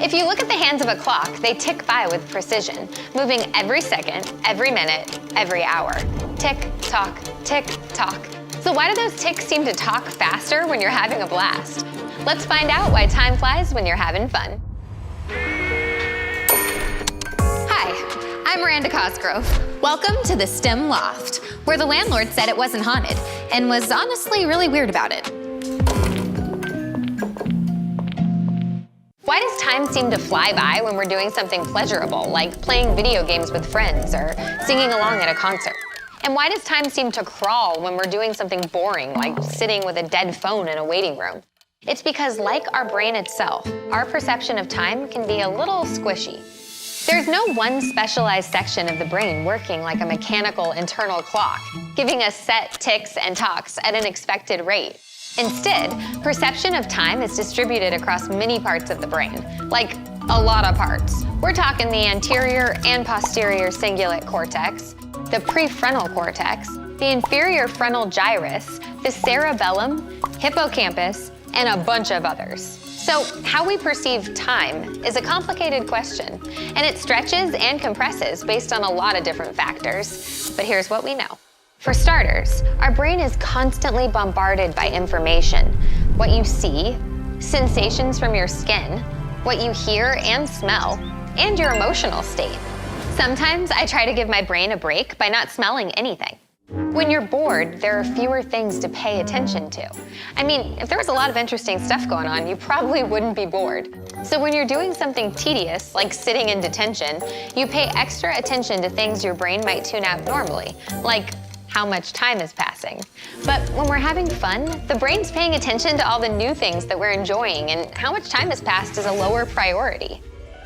If you look at the hands of a clock, they tick by with precision, moving every second, every minute, every hour. Tick, tock, tick, tock. So why do those ticks seem to talk faster when you're having a blast? Let's find out why time flies when you're having fun. Hi, I'm Miranda Cosgrove. Welcome to the STEM Loft, where the landlord said it wasn't haunted and was honestly really weird about it. Why does time seem to fly by when we're doing something pleasurable, like playing video games with friends or singing along at a concert? And why does time seem to crawl when we're doing something boring, like sitting with a dead phone in a waiting room? It's because, like our brain itself, our perception of time can be a little squishy. There's no one specialized section of the brain working like a mechanical internal clock, giving us set ticks and tocks at an expected rate. Instead, perception of time is distributed across many parts of the brain, like a lot of parts. We're talking the anterior and posterior cingulate cortex, the prefrontal cortex, the inferior frontal gyrus, the cerebellum, hippocampus, and a bunch of others. So how we perceive time is a complicated question, and it stretches and compresses based on a lot of different factors. But here's what we know. For starters, our brain is constantly bombarded by information. What you see, sensations from your skin, what you hear and smell, and your emotional state. Sometimes I try to give my brain a break by not smelling anything. When you're bored, there are fewer things to pay attention to. I mean, if there was a lot of interesting stuff going on, you probably wouldn't be bored. So when you're doing something tedious, like sitting in detention, you pay extra attention to things your brain might tune out normally, like how much time is passing. But when we're having fun, the brain's paying attention to all the new things that we're enjoying, and how much time has passed is a lower priority.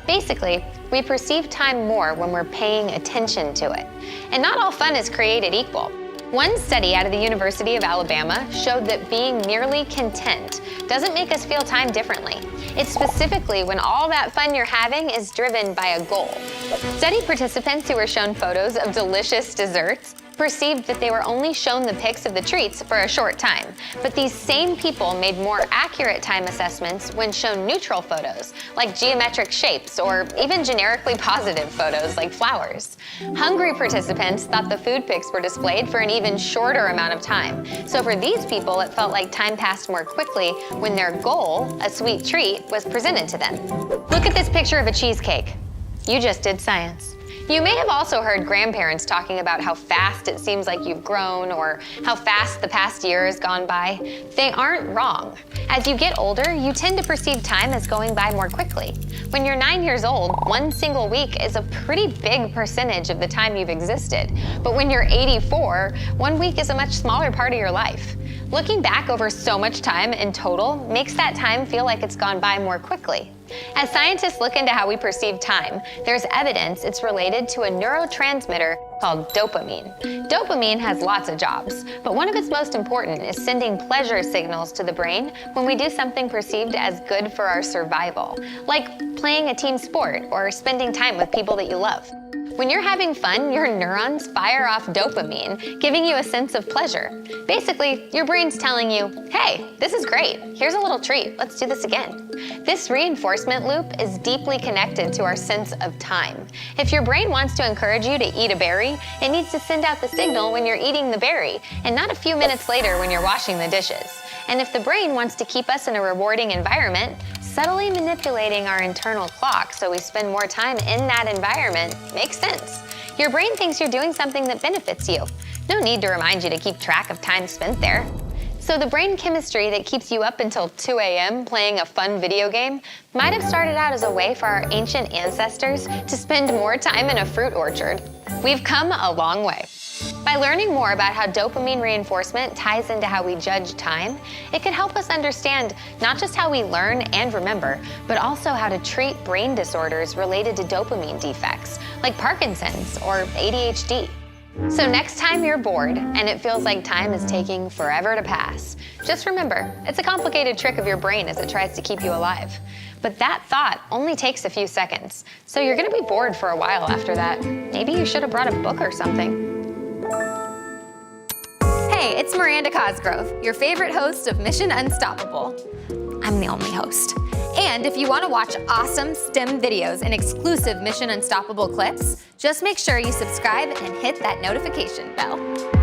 Basically, we perceive time more when we're paying attention to it. And not all fun is created equal. One study out of the University of Alabama showed that being merely content doesn't make us feel time differently. It's specifically when all that fun you're having is driven by a goal. Study participants who were shown photos of delicious desserts perceived that they were only shown the pics of the treats for a short time. But these same people made more accurate time assessments when shown neutral photos, like geometric shapes, or even generically positive photos, like flowers. Hungry participants thought the food pics were displayed for an even shorter amount of time. So for these people, it felt like time passed more quickly when their goal, a sweet treat, was presented to them. Look at this picture of a cheesecake. You just did science. You may have also heard grandparents talking about how fast it seems like you've grown or how fast the past year has gone by. They aren't wrong. As you get older, you tend to perceive time as going by more quickly. When you're 9 years old, one single week is a pretty big percentage of the time you've existed. But when you're 84, 1 week is a much smaller part of your life. Looking back over so much time in total makes that time feel like it's gone by more quickly. As scientists look into how we perceive time, there's evidence it's related to a neurotransmitter called dopamine. Dopamine has lots of jobs, but one of its most important is sending pleasure signals to the brain when we do something perceived as good for our survival, like playing a team sport or spending time with people that you love. When you're having fun, your neurons fire off dopamine, giving you a sense of pleasure. Basically, your brain's telling you, hey, this is great. Here's a little treat. Let's do this again. This reinforcement loop is deeply connected to our sense of time. If your brain wants to encourage you to eat a berry, it needs to send out the signal when you're eating the berry, and not a few minutes later when you're washing the dishes. And if the brain wants to keep us in a rewarding environment, subtly manipulating our internal clock so we spend more time in that environment makes sense. Your brain thinks you're doing something that benefits you. No need to remind you to keep track of time spent there. So the brain chemistry that keeps you up until 2 a.m. playing a fun video game might have started out as a way for our ancient ancestors to spend more time in a fruit orchard. We've come a long way. By learning more about how dopamine reinforcement ties into how we judge time, it could help us understand not just how we learn and remember, but also how to treat brain disorders related to dopamine defects, like Parkinson's or ADHD. So next time you're bored and it feels like time is taking forever to pass, just remember, it's a complicated trick of your brain as it tries to keep you alive. But that thought only takes a few seconds, so you're gonna be bored for a while after that. Maybe you should have brought a book or something. Hey, it's Miranda Cosgrove, your favorite host of Mission Unstoppable. I'm the only host. And if you want to watch awesome STEM videos and exclusive Mission Unstoppable clips, just make sure you subscribe and hit that notification bell.